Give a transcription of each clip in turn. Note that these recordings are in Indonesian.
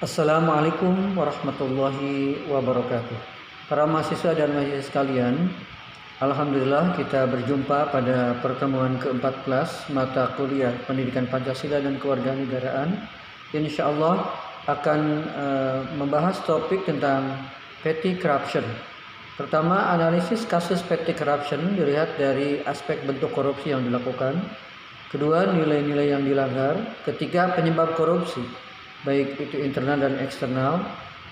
Assalamualaikum warahmatullahi wabarakatuh. Para mahasiswa dan mahasiswa sekalian, alhamdulillah kita berjumpa pada pertemuan ke-14 mata kuliah Pendidikan Pancasila dan Kewarganegaraan. Insyaallah akan membahas topik tentang petty corruption. Pertama, analisis kasus petty corruption dilihat dari aspek bentuk korupsi yang dilakukan. Kedua, nilai-nilai yang dilanggar. Ketiga, penyebab korupsi, baik itu internal dan eksternal.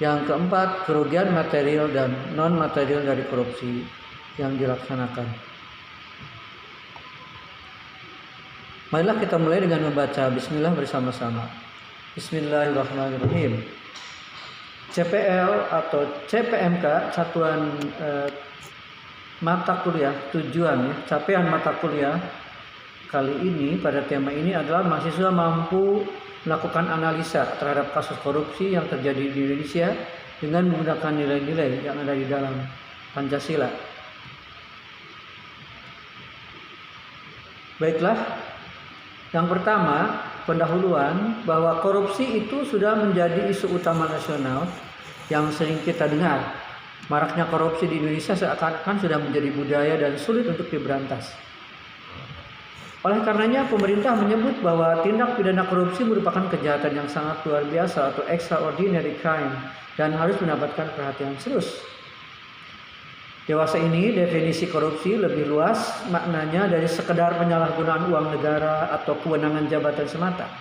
Yang keempat, kerugian material dan non material dari korupsi yang dilaksanakan. Marilah kita mulai dengan membaca bismillah bersama-sama. Bismillahirrahmanirrahim. CPL atau CPMK, satuan mata kuliah tujuan capaian mata kuliah kali ini pada tema ini adalah mahasiswa mampu melakukan analisa terhadap kasus korupsi yang terjadi di Indonesia dengan menggunakan nilai-nilai yang ada di dalam Pancasila. Baiklah, yang pertama, pendahuluan bahwa korupsi itu sudah menjadi isu utama nasional yang sering kita dengar. Maraknya korupsi di Indonesia seakan-akan sudah menjadi budaya dan sulit untuk diberantas. Oleh karenanya pemerintah menyebut bahwa tindak pidana korupsi merupakan kejahatan yang sangat luar biasa atau extraordinary crime dan harus mendapatkan perhatian serius. Dewasa ini definisi korupsi lebih luas maknanya dari sekedar penyalahgunaan uang negara atau kewenangan jabatan semata.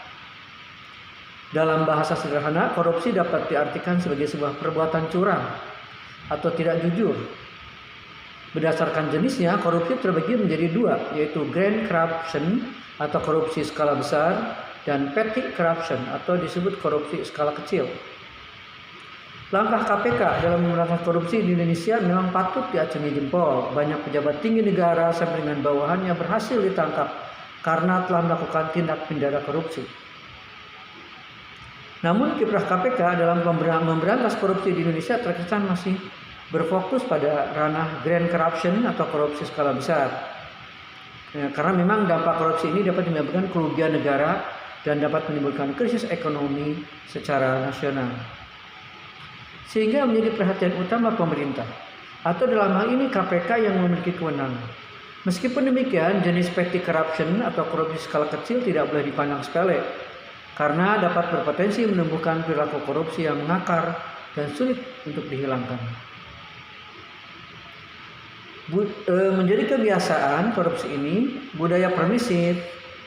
Dalam bahasa sederhana, korupsi dapat diartikan sebagai sebuah perbuatan curang atau tidak jujur. Berdasarkan jenisnya, korupsi terbagi menjadi dua, yaitu grand corruption atau korupsi skala besar dan petty corruption atau disebut korupsi skala kecil. Langkah KPK dalam memberantas korupsi di Indonesia memang patut diacungi jempol. Banyak pejabat tinggi negara sampai dengan bawahannya berhasil ditangkap karena telah melakukan tindak pidana korupsi. Namun kiprah KPK dalam memberantas korupsi di Indonesia terkesan masih berfokus pada ranah grand corruption atau korupsi skala besar. Karena memang dampak korupsi ini dapat menyebabkan kerugian negara dan dapat menimbulkan krisis ekonomi secara nasional. Sehingga menjadi perhatian utama pemerintah atau dalam hal ini KPK yang memiliki kewenangan. Meskipun demikian, jenis petty corruption atau korupsi skala kecil tidak boleh dipandang sepele karena dapat berpotensi menumbuhkan perilaku korupsi yang mengakar dan sulit untuk dihilangkan. Menjadi kebiasaan korupsi ini, budaya permisif,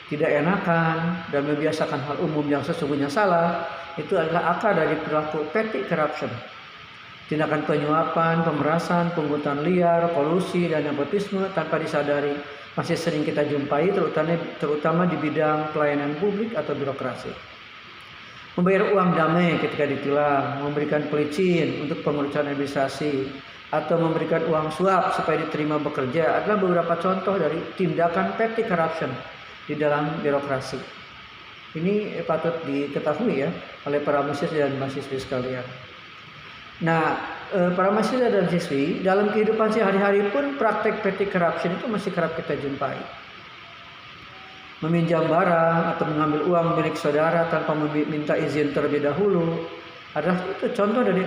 tidak enakan, dan membiasakan hal umum yang sesungguhnya salah, itu adalah akar dari perilaku petty corruption. Tindakan penyuapan, pemerasan, pungutan liar, kolusi, dan nepotisme tanpa disadari masih sering kita jumpai, terutama di bidang pelayanan publik atau birokrasi. Membayar uang damai ketika ditilang, memberikan pelicin untuk pengurusan administrasi, atau memberikan uang suap supaya diterima bekerja adalah beberapa contoh dari tindakan petty corruption di dalam birokrasi. Ini patut diketahui ya oleh para mahasiswa dan mahasiswi sekalian. Nah, para mahasiswa dan siswi dalam kehidupan sehari-hari pun praktek petty corruption itu masih kerap kita jumpai. Meminjam barang atau mengambil uang milik saudara tanpa meminta izin terlebih dahulu adalah itu contoh dari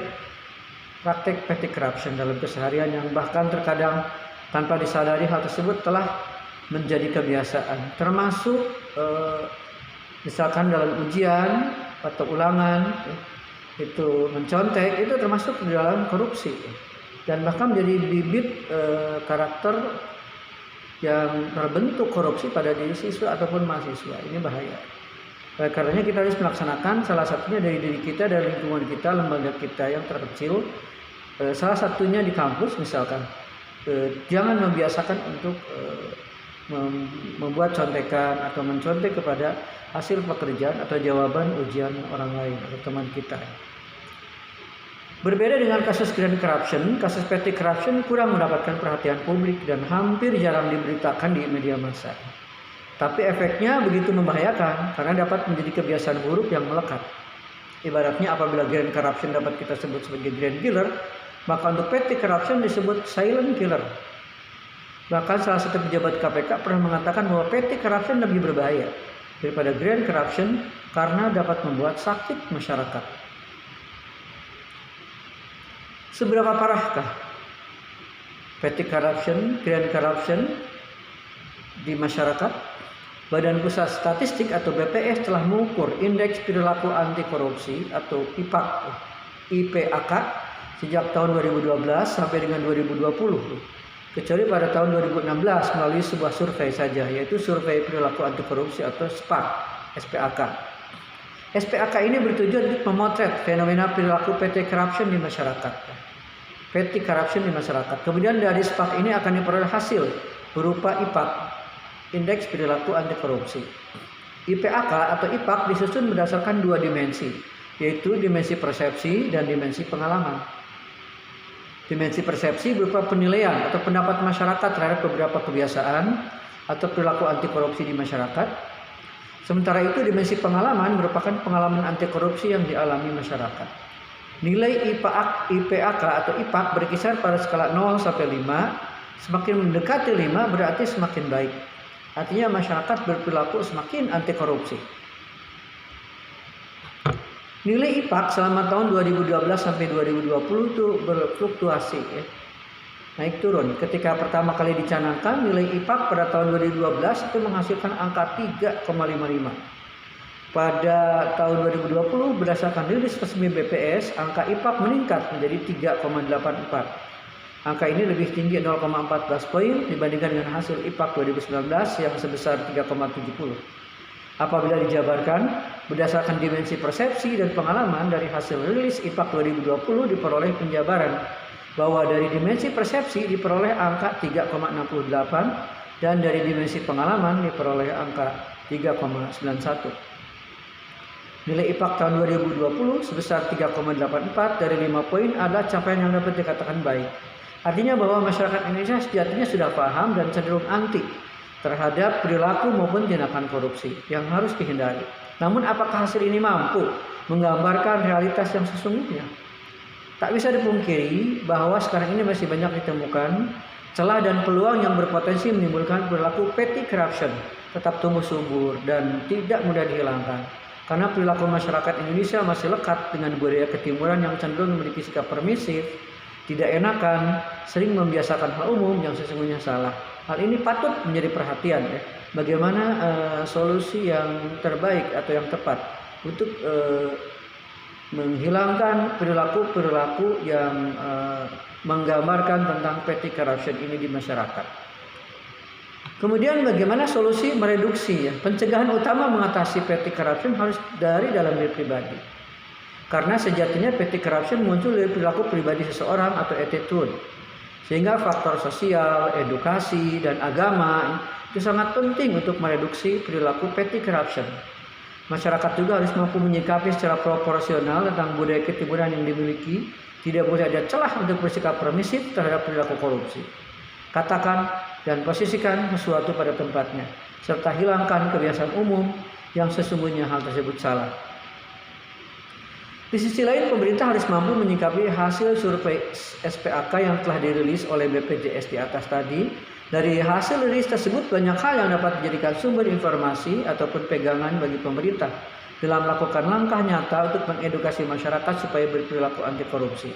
praktek petty corruption dalam keseharian yang bahkan terkadang tanpa disadari hal tersebut telah menjadi kebiasaan. Termasuk misalkan dalam ujian atau ulangan itu mencontek, itu termasuk di dalam korupsi dan bahkan menjadi bibit karakter yang terbentuk korupsi pada diri siswa ataupun mahasiswa. Ini bahaya. Karena kita harus melaksanakan salah satunya dari diri kita, dari lingkungan kita, lembaga kita yang terkecil. Salah satunya di kampus misalkan, jangan membiasakan untuk membuat contekan atau mencontek kepada hasil pekerjaan atau jawaban ujian orang lain atau teman kita. Berbeda dengan kasus grand corruption, kasus petty corruption kurang mendapatkan perhatian publik dan hampir jarang diberitakan di media massa. Tapi efeknya begitu membahayakan karena dapat menjadi kebiasaan buruk yang melekat. Ibaratnya apabila grand corruption dapat kita sebut sebagai grand killer, maka untuk petty corruption disebut silent killer. Bahkan salah satu pejabat KPK pernah mengatakan bahwa petty corruption lebih berbahaya daripada grand corruption karena dapat membuat sakit masyarakat. Seberapa parahkah petty corruption, grand corruption di masyarakat? Badan Pusat Statistik atau BPS telah mengukur indeks perilaku anti korupsi atau IPAK sejak tahun 2012 sampai dengan 2020. Kecuali pada tahun 2016 melalui sebuah survei saja, yaitu survei perilaku anti korupsi atau SPAK. SPAK ini bertujuan untuk memotret fenomena perilaku petty corruption di masyarakat. Petty corruption di masyarakat. Kemudian dari SPAK ini akan diperoleh hasil berupa IPAK, indeks perilaku anti korupsi. IPAK atau IPAK disusun berdasarkan dua dimensi, yaitu dimensi persepsi dan dimensi pengalaman. Dimensi persepsi berupa penilaian atau pendapat masyarakat terhadap beberapa kebiasaan atau perilaku anti korupsi di masyarakat. Sementara itu dimensi pengalaman merupakan pengalaman anti korupsi yang dialami masyarakat. Nilai IPAK atau IPAK berkisar pada skala 0 sampai 5. Semakin mendekati 5 berarti semakin baik. Artinya masyarakat berperilaku semakin anti korupsi. Nilai IPAK selama tahun 2012 sampai 2020 itu berfluktuasi, ya. Naik turun. Ketika pertama kali dicanangkan, nilai IPAK pada tahun 2012 itu menghasilkan angka 3,55. Pada tahun 2020 berdasarkan rilis resmi BPS, angka IPAK meningkat menjadi 3,84. Angka ini lebih tinggi 0,14 poin dibandingkan dengan hasil IPAK 2019 yang sebesar 3,70. Apabila dijabarkan berdasarkan dimensi persepsi dan pengalaman dari hasil rilis IPAK 2020 diperoleh penjabaran bahwa dari dimensi persepsi diperoleh angka 3,68 dan dari dimensi pengalaman diperoleh angka 3,91. Nilai IPAK tahun 2020 sebesar 3,84 dari 5 poin adalah capaian yang dapat dikatakan baik. Artinya bahwa masyarakat Indonesia sejatinya sudah paham dan cenderung anti terhadap perilaku maupun tindakan korupsi yang harus dihindari. Namun apakah hasil ini mampu menggambarkan realitas yang sesungguhnya? Tak bisa dipungkiri bahwa sekarang ini masih banyak ditemukan celah dan peluang yang berpotensi menimbulkan perilaku petty corruption tetap tumbuh subur dan tidak mudah dihilangkan. Karena perilaku masyarakat Indonesia masih lekat dengan budaya ketimuran yang cenderung memiliki sikap permisif, tidak enakan, sering membiasakan hal umum yang sesungguhnya salah. Hal ini patut menjadi perhatian, ya. Bagaimana solusi yang terbaik atau yang tepat untuk menghilangkan perilaku-perilaku yang menggambarkan tentang petty corruption ini di masyarakat. Kemudian bagaimana solusi mereduksi, ya? Pencegahan utama mengatasi petty corruption harus dari dalam diri pribadi. Karena sejatinya petty corruption muncul dari perilaku pribadi seseorang atau attitude. Sehingga faktor sosial, edukasi, dan agama itu sangat penting untuk mereduksi perilaku petty corruption. Masyarakat juga harus mampu menyikapi secara proporsional tentang budaya ketimuran yang dimiliki. Tidak boleh ada celah untuk bersikap permisif terhadap perilaku korupsi. Katakan dan posisikan sesuatu pada tempatnya, serta hilangkan kebiasaan umum yang sesungguhnya hal tersebut salah. Di sisi lain, pemerintah harus mampu menyikapi hasil survei SPAK yang telah dirilis oleh BPJS di atas tadi. Dari hasil rilis tersebut banyak hal yang dapat dijadikan sumber informasi ataupun pegangan bagi pemerintah dalam melakukan langkah nyata untuk mengedukasi masyarakat supaya berperilaku anti korupsi.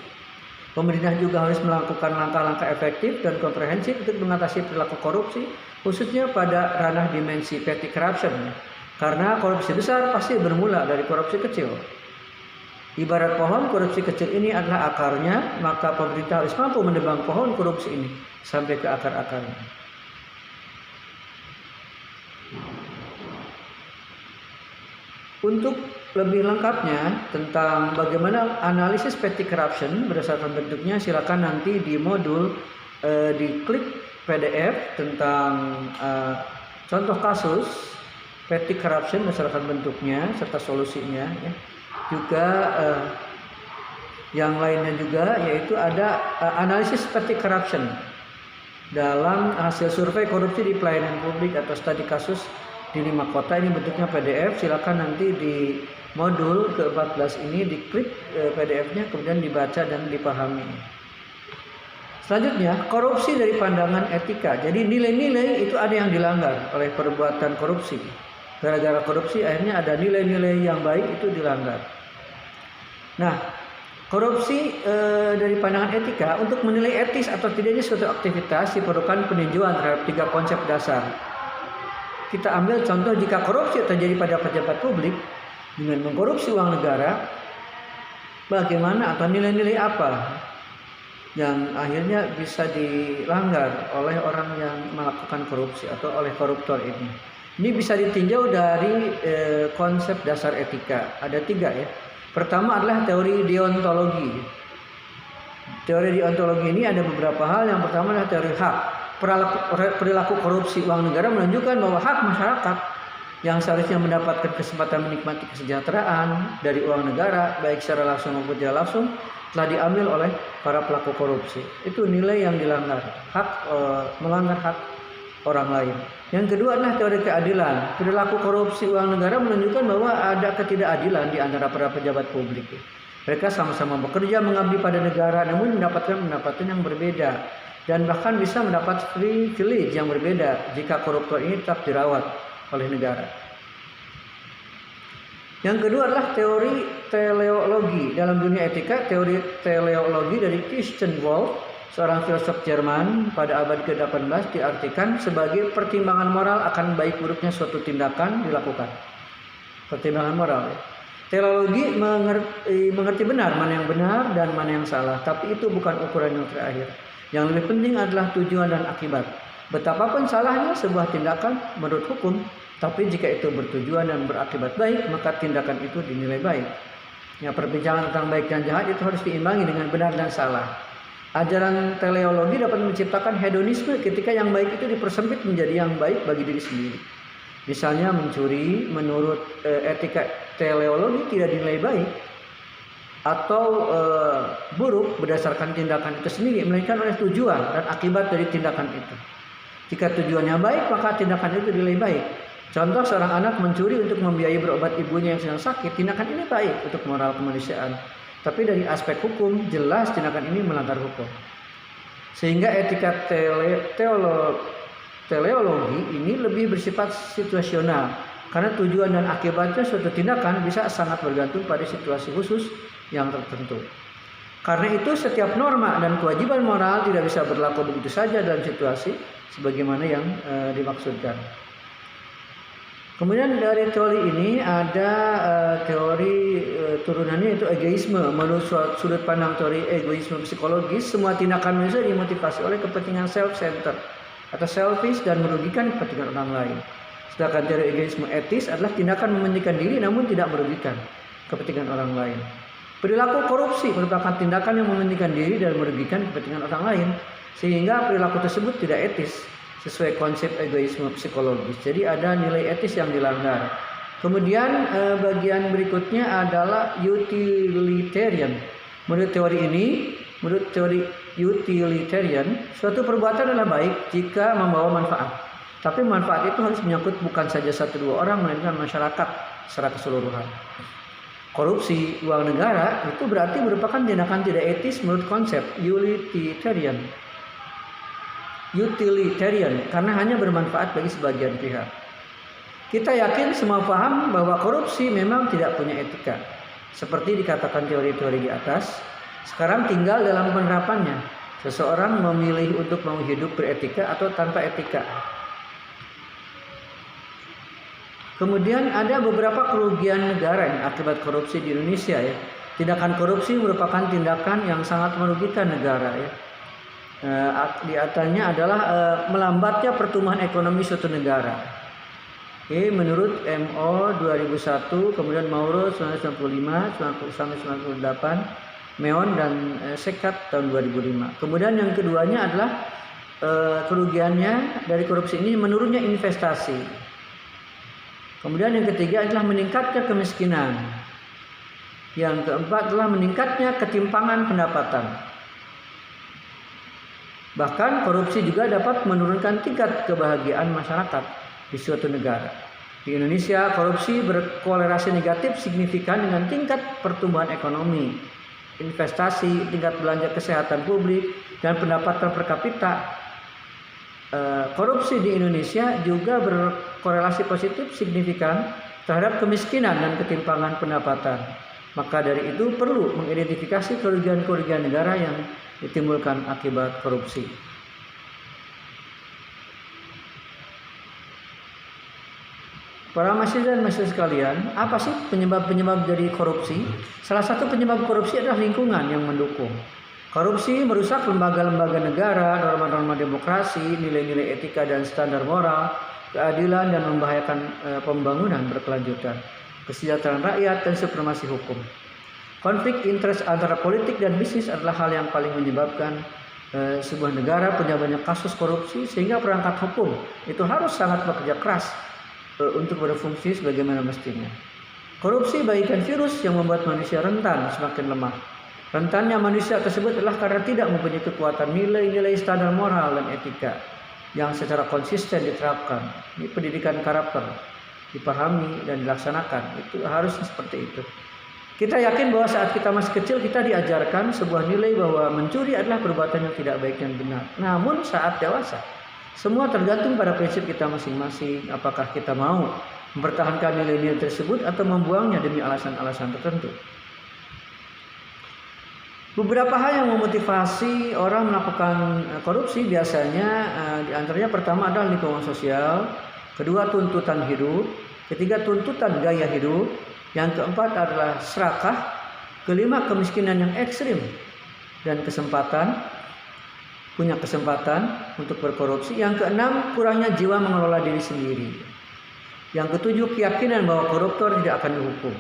Pemerintah juga harus melakukan langkah-langkah efektif dan komprehensif untuk mengatasi perilaku korupsi, khususnya pada ranah dimensi petty corruption. Karena korupsi besar pasti bermula dari korupsi kecil. Ibarat pohon, korupsi kecil ini adalah akarnya, maka pemerintah harus mampu menebang pohon korupsi ini sampai ke akar-akarnya. Untuk lebih lengkapnya tentang bagaimana analisis petty corruption berdasarkan bentuknya, silakan nanti di modul diklik PDF tentang contoh kasus petty corruption berdasarkan bentuknya serta solusinya, ya. Juga yang lainnya juga, yaitu ada analisis petty corruption dalam hasil survei korupsi di pelayanan publik atau studi kasus di 5 kota. Ini bentuknya PDF. Silakan nanti di modul ke-14 ini diklik PDF-nya, kemudian dibaca dan dipahami. Selanjutnya, korupsi dari pandangan etika. Jadi nilai-nilai itu ada yang dilanggar oleh perbuatan korupsi. Gara-gara korupsi akhirnya ada nilai-nilai yang baik itu dilanggar. Nah, Korupsi dari pandangan etika, untuk menilai etis atau tidaknya suatu aktivitas diperlukan peninjauan terhadap 3 konsep dasar. Kita ambil contoh, jika korupsi terjadi pada pejabat publik dengan mengkorupsi uang negara, bagaimana atau nilai-nilai apa yang akhirnya bisa dilanggar oleh orang yang melakukan korupsi atau oleh koruptor ini. Ini bisa ditinjau dari konsep dasar etika. Ada 3 ya. Pertama adalah teori deontologi. Teori deontologi ini ada beberapa hal. Yang pertama adalah teori hak. Perilaku korupsi uang negara menunjukkan bahwa hak masyarakat yang seharusnya mendapatkan kesempatan menikmati kesejahteraan dari uang negara, baik secara langsung maupun tidak langsung, telah diambil oleh para pelaku korupsi. Itu nilai yang dilanggar, melanggar hak orang lain. Yang kedua adalah teori keadilan. Perilaku korupsi uang negara menunjukkan bahwa ada ketidakadilan di antara para pejabat publik. Mereka sama-sama bekerja mengabdi pada negara, namun mendapatkan pendapatan yang berbeda dan bahkan bisa mendapat privilege yang berbeda jika koruptor ini tetap dirawat oleh negara. Yang kedua adalah teori teleologi. Dalam dunia etika, teori teleologi dari Christian Wolff, seorang filosof Jerman pada abad ke-18, diartikan sebagai pertimbangan moral akan baik buruknya suatu tindakan dilakukan. Pertimbangan moral. Teleologi mengerti benar mana yang benar dan mana yang salah, tapi itu bukan ukuran yang terakhir. Yang lebih penting adalah tujuan dan akibat. Betapapun salahnya sebuah tindakan menurut hukum, tapi jika itu bertujuan dan berakibat baik, maka tindakan itu dinilai baik. Ya, perbincangan tentang baik dan jahat itu harus diimbangi dengan benar dan salah. Ajaran teleologi dapat menciptakan hedonisme ketika yang baik itu dipersempit menjadi yang baik bagi diri sendiri. Misalnya mencuri menurut etika teleologi tidak dinilai baik atau buruk berdasarkan tindakan itu sendiri, melainkan oleh tujuan dan akibat dari tindakan itu. Jika tujuannya baik, maka tindakan itu dinilai baik. Contoh, seorang anak mencuri untuk membiayai berobat ibunya yang sedang sakit, tindakan ini baik untuk moral kemanusiaan. Tapi dari aspek hukum, jelas tindakan ini melanggar hukum. Sehingga etika teleologi ini lebih bersifat situasional, karena tujuan dan akibatnya suatu tindakan bisa sangat bergantung pada situasi khusus yang tertentu. Karena itu setiap norma dan kewajiban moral tidak bisa berlaku begitu saja dalam situasi sebagaimana yang dimaksudkan. Kemudian dari teori ini ada teori turunannya, yaitu egoisme. Menurut sudut pandang teori egoisme psikologis, semua tindakan manusia dimotivasi oleh kepentingan self-centered atau selfish dan merugikan kepentingan orang lain. Sedangkan teori egoisme etis adalah tindakan mementingkan diri namun tidak merugikan kepentingan orang lain. Perilaku korupsi merupakan tindakan yang mementingkan diri dan merugikan kepentingan orang lain, sehingga perilaku tersebut tidak etis sesuai konsep egoisme psikologis. Jadi ada nilai etis yang dilanggar. Kemudian bagian berikutnya adalah utilitarian. Menurut teori utilitarian, suatu perbuatan adalah baik jika membawa manfaat. Tapi manfaat itu harus menyangkut bukan saja 1-2 orang, melainkan masyarakat secara keseluruhan. Korupsi uang negara itu berarti merupakan tindakan tidak etis menurut konsep utilitarian. Karena hanya bermanfaat bagi sebagian pihak. Kita yakin semua paham bahwa korupsi memang tidak punya etika. Seperti dikatakan teori-teori di atas, sekarang tinggal dalam penerapannya. Seseorang memilih untuk mau hidup beretika atau tanpa etika. Kemudian ada beberapa kerugian negara yang akibat korupsi di Indonesia ya. Tindakan korupsi merupakan tindakan yang sangat merugikan negara ya. Di antaranya adalah melambatnya pertumbuhan ekonomi suatu negara. Menurut MO 2001, kemudian Mauro 1995 sampai 1998, Meon dan Sekat tahun 2005. Kemudian yang keduanya adalah kerugiannya dari korupsi ini menurunnya investasi. Kemudian yang ketiga adalah meningkatnya kemiskinan. Yang keempat adalah meningkatnya ketimpangan pendapatan. Bahkan korupsi juga dapat menurunkan tingkat kebahagiaan masyarakat di suatu negara. Di Indonesia, korupsi berkorelasi negatif signifikan dengan tingkat pertumbuhan ekonomi, investasi, tingkat belanja kesehatan publik, dan pendapatan per kapita. Korupsi di Indonesia juga berkorelasi positif signifikan terhadap kemiskinan dan ketimpangan pendapatan. Maka dari itu perlu mengidentifikasi kerugian-kerugian negara yang ditimbulkan akibat korupsi. Para mahasiswa dan mahasiswa sekalian, apa sih penyebab-penyebab dari korupsi? Salah satu penyebab korupsi adalah lingkungan yang mendukung. Korupsi merusak lembaga-lembaga negara, norma-norma demokrasi, nilai-nilai etika dan standar moral, keadilan, dan membahayakan pembangunan berkelanjutan, kesejahteraan rakyat, dan supremasi hukum. Konflik interest antara politik dan bisnis adalah hal yang paling menyebabkan sebuah negara punya banyak kasus korupsi, sehingga perangkat hukum itu harus sangat bekerja keras untuk berfungsi sebagaimana mestinya. Korupsi bagaikan virus yang membuat manusia rentan semakin lemah. Rentannya manusia tersebut adalah karena tidak mempunyai kekuatan nilai-nilai standar moral dan etika yang secara konsisten diterapkan. Ini pendidikan karakter, dipahami dan dilaksanakan. Itu harus seperti itu. Kita yakin bahwa saat kita masih kecil kita diajarkan sebuah nilai bahwa mencuri adalah perbuatan yang tidak baik dan benar. Namun saat dewasa, semua tergantung pada prinsip kita masing-masing. Apakah kita mau mempertahankan nilai-nilai tersebut atau membuangnya demi alasan-alasan tertentu. Beberapa hal yang memotivasi orang melakukan korupsi biasanya diantaranya pertama adalah lingkungan sosial, kedua tuntutan hidup, ketiga tuntutan gaya hidup, yang keempat adalah serakah, kelima kemiskinan yang ekstrim dan punya kesempatan untuk berkorupsi, yang keenam kurangnya jiwa mengelola diri sendiri, yang ketujuh keyakinan bahwa koruptor tidak akan dihukum,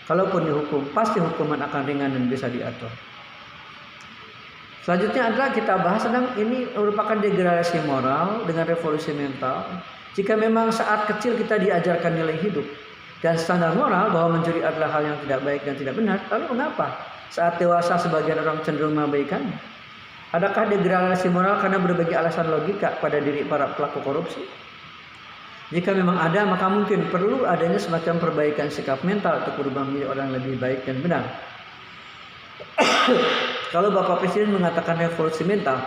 kalaupun dihukum pasti hukuman akan ringan dan bisa diatur. Selanjutnya adalah kita bahas tentang ini merupakan degradasi moral dengan revolusi mental. Jika memang saat kecil kita diajarkan nilai hidup dan standar moral bahwa mencuri adalah hal yang tidak baik dan tidak benar, lalu mengapa saat dewasa sebagian orang cenderung mengabaikannya? Adakah degradasi moral karena berbagai alasan logika pada diri para pelaku korupsi? Jika memang ada, maka mungkin perlu adanya semacam perbaikan sikap mental untuk berubah menjadi orang yang lebih baik dan benar. Kalau Bapak Presiden mengatakan revolusi mental,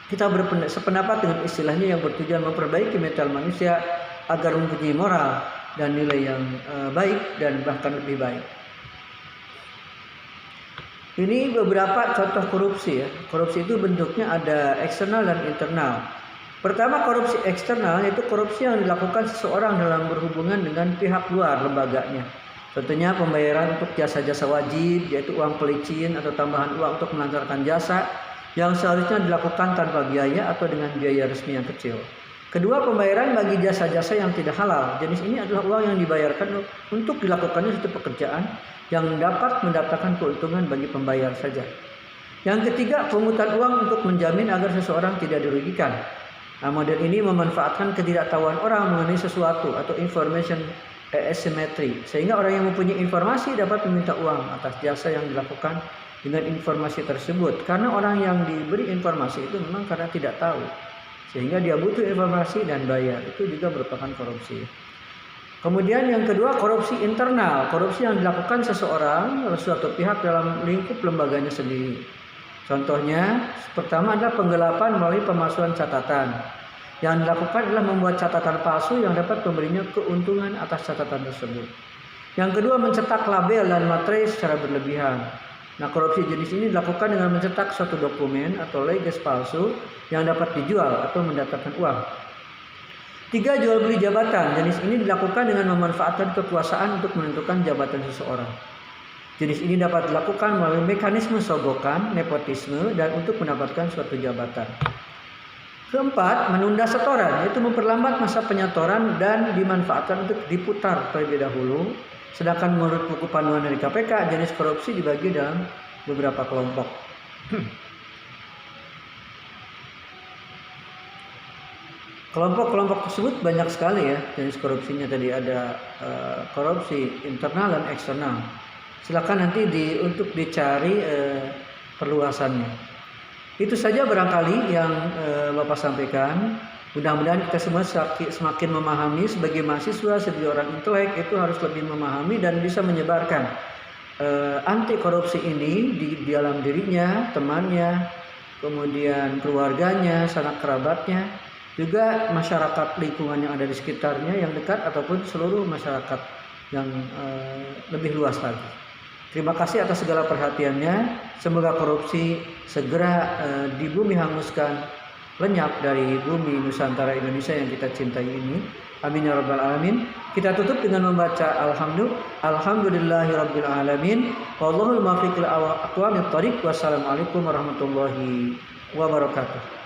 kita sependapat dengan istilahnya yang bertujuan memperbaiki mental manusia agar mempunyai moral dan nilai yang baik dan bahkan lebih baik. Ini beberapa contoh korupsi ya. Korupsi itu bentuknya ada eksternal dan internal. Pertama, korupsi eksternal yaitu korupsi yang dilakukan seseorang dalam berhubungan dengan pihak luar lembaganya. Tentunya pembayaran untuk jasa-jasa wajib, yaitu uang pelicin atau tambahan uang untuk melancarkan jasa yang seharusnya dilakukan tanpa biaya atau dengan biaya resmi yang kecil. Kedua, pembayaran bagi jasa-jasa yang tidak halal. Jenis ini adalah uang yang dibayarkan untuk dilakukannya suatu pekerjaan yang dapat mendatangkan keuntungan bagi pembayar saja. Yang ketiga, pungutan uang untuk menjamin agar seseorang tidak dirugikan. Nah, model ini memanfaatkan ketidaktahuan orang mengenai sesuatu atau information asymmetry, sehingga orang yang mempunyai informasi dapat meminta uang atas jasa yang dilakukan dengan informasi tersebut. Karena orang yang diberi informasi itu memang karena tidak tahu, sehingga dia butuh informasi dan bayar. Itu juga merupakan korupsi. Kemudian yang kedua, korupsi internal, korupsi yang dilakukan seseorang oleh suatu pihak dalam lingkup lembaganya sendiri. Contohnya, pertama adalah penggelapan melalui pemalsuan catatan. Yang dilakukan adalah membuat catatan palsu yang dapat memberinya keuntungan atas catatan tersebut. Yang kedua, mencetak label dan materai secara berlebihan. Nah, korupsi jenis ini dilakukan dengan mencetak suatu dokumen atau leges palsu yang dapat dijual atau mendatangkan uang. Tiga, jual beli jabatan. Jenis ini dilakukan dengan memanfaatkan kekuasaan untuk menentukan jabatan seseorang. Jenis ini dapat dilakukan melalui mekanisme sogokan, nepotisme, dan untuk mendapatkan suatu jabatan. Keempat, menunda setoran, yaitu memperlambat masa penyetoran dan dimanfaatkan untuk diputar terlebih dahulu. Sedangkan menurut buku panduan dari KPK, jenis korupsi dibagi dalam beberapa kelompok. Kelompok-kelompok tersebut banyak sekali ya jenis korupsinya. Tadi ada korupsi internal dan eksternal. Silakan nanti untuk dicari perluasannya. Itu saja barangkali yang Bapak sampaikan. Mudah-mudahan kita semua semakin memahami sebagai mahasiswa, sebagai orang intelek itu harus lebih memahami dan bisa menyebarkan anti korupsi ini di dalam dirinya, temannya, kemudian keluarganya, sanak kerabatnya, juga masyarakat lingkungan yang ada di sekitarnya yang dekat ataupun seluruh masyarakat yang lebih luas lagi. Terima kasih atas segala perhatiannya. Semoga korupsi segera di bumi hanguskan, lenyap dari bumi Nusantara Indonesia yang kita cintai ini. Amin ya rabbal alamin. Kita tutup dengan membaca Alhamdulillahirabbil alamin. Wallahul muwaffiq ila aqwamit thoriq. Wassalamualaikum warahmatullahi wabarakatuh.